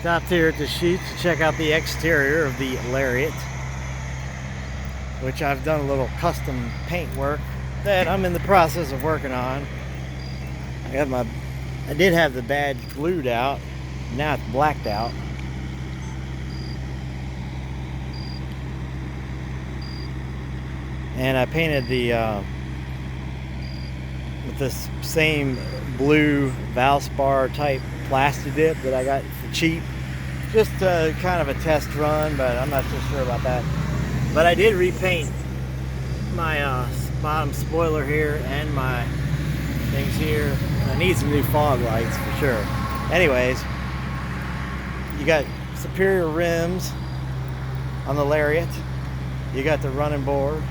Stopped here at the chute to check out the exterior of the Lariat, which I've done a little custom paint work that I'm in the process of working on. I did have the badge blued out, now it's blacked out. And I painted the with this same blue Valspar type plastic dip that I got for cheap. Just kind of a test run, but I'm not so sure about that. But I did repaint my bottom spoiler here and my things here. I need some new fog lights for sure. Anyways, you got superior rims on the Lariat. You got the running board.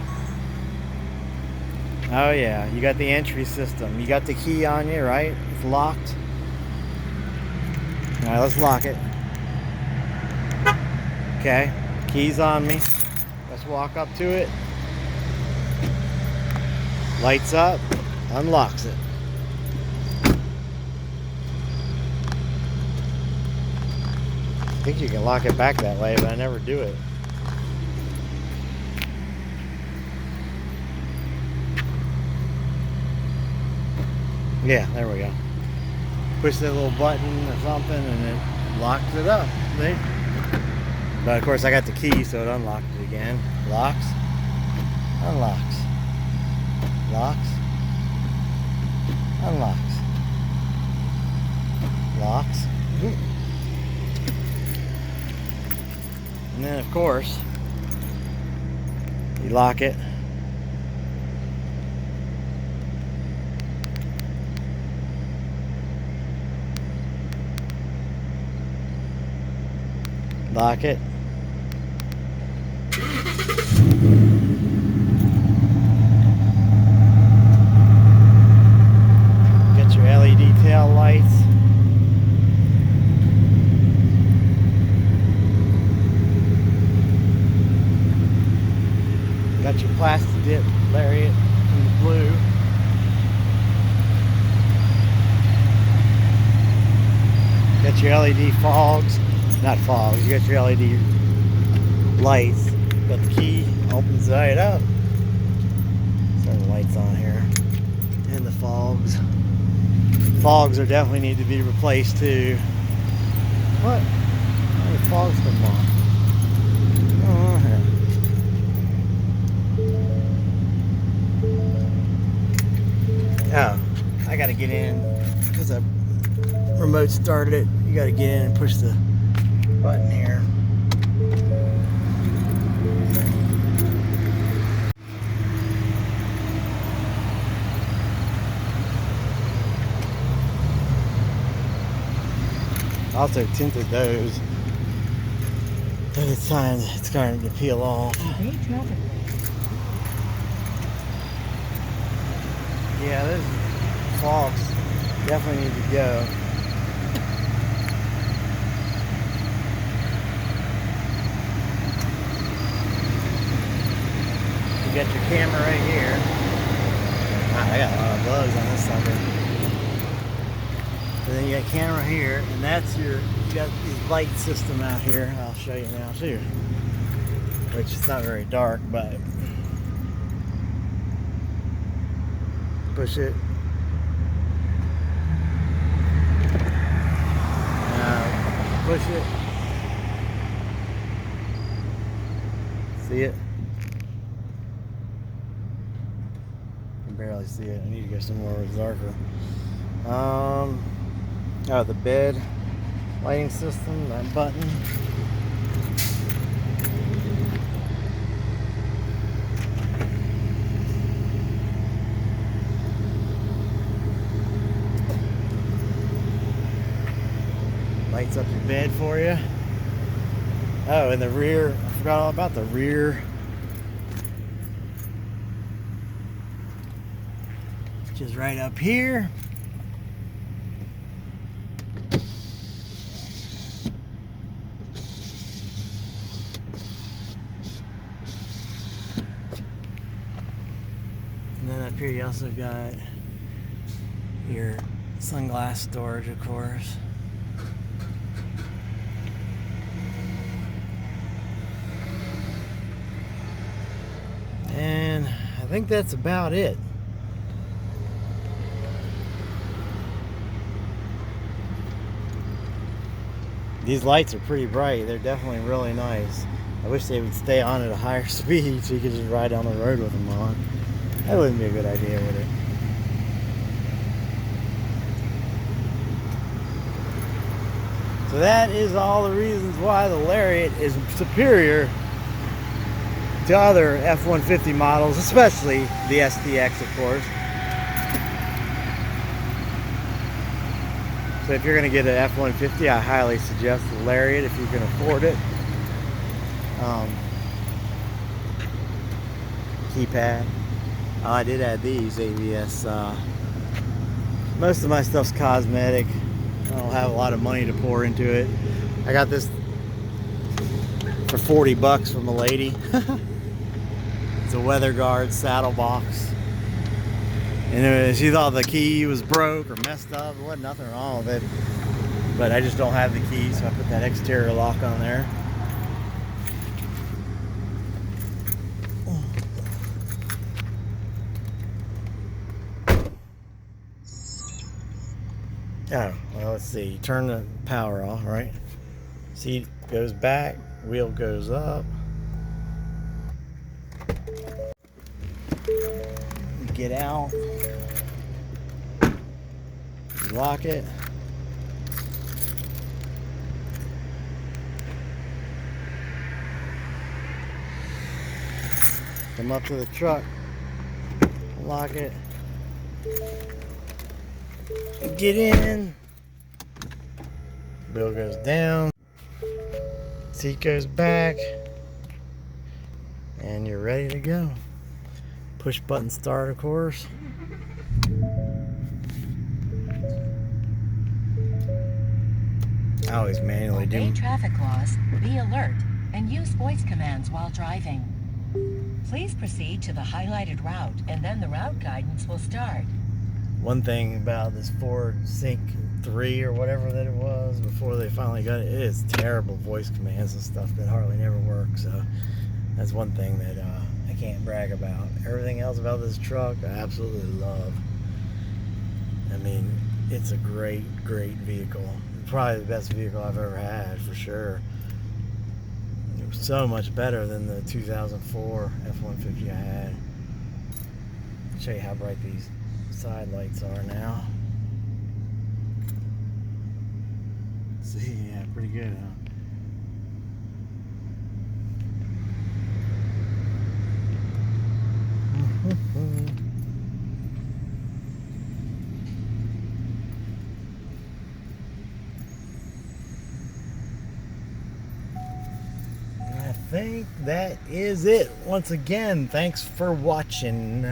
Oh yeah, you got the entry system. You got the key on you, right? It's locked. All right, let's lock it. Okay, key's on me. Let's walk up to it. Lights up, unlocks it. I think you can lock it back that way, but I never do it. Yeah, there we go. Push that little button or something and it locks it up. See? But of course I got the key, so it unlocked it again. Locks, unlocks, locks, unlocks, locks. And then of course, you lock it. Lock it. Get your LED tail lights. Got your plastic dip Lariat in the blue. Got your LED fogs. Not fogs, you got your LED lights. Got the key, opens it right up. Turn the lights on here. And the fogs. Fogs are definitely need to be replaced too. What? Why the fogs come on? Oh, I gotta get in because I remote started it. You gotta get in and push the button here. Also tinted those. But it's starting to peel off. Yeah, those fogs definitely need to go. You got your camera right here. Wow, I got a lot of bugs on this sucker. And then you got camera here, and that's you got these light system out here. I'll show you now too. Which is not very dark, but push it. Push it. See it? Barely see it. I need to get some more darker. Oh, the bed lighting system, that button. Lights up your bed for you. Oh, and the rear, I forgot all about the rear. Just right up here. And then up here you also got your sunglass storage, of course. think that's about it. These lights are pretty bright. They're definitely really nice. I wish they would stay on at a higher speed so you could just ride down the road with them on. That wouldn't be a good idea, would it? So that is all the reasons why the Lariat is superior to other F150 models, especially the SDX, of course. So if you're going to get an F-150, I highly suggest the Lariat if you can afford it. Keypad. Oh, I did add these ABS. Most of my stuff's cosmetic. I don't have a lot of money to pour into it. I got this for 40 bucks from a lady. It's a weather guard saddle box. And she thought the key was broke or messed up. There wasn't nothing wrong with it. But I just don't have the key, so I put that exterior lock on there. Oh, well, let's see. Turn the power off, right? Seat goes back, wheel goes up. Get out. Lock it. Come up to the truck. Lock it. Get in. Wheel goes down. Seat goes back. And you're ready to go. Push button start, of course. I always manually do. Obey traffic laws, be alert, and use voice commands while driving. Please proceed to the highlighted route, and then the route guidance will start. One thing about this Ford Sync 3 or whatever that it was before they finally got it, it is terrible voice commands and stuff that hardly never work. So that's one thing that I can't brag about. Everything else about this truck I absolutely love. I mean, it's a great vehicle. Probably the best vehicle I've ever had, for sure. It was so much better than the 2004 F-150 I had. I'll show you how bright these side lights are now. See, yeah, pretty good, huh? I think that is it. Once again, thanks for watching.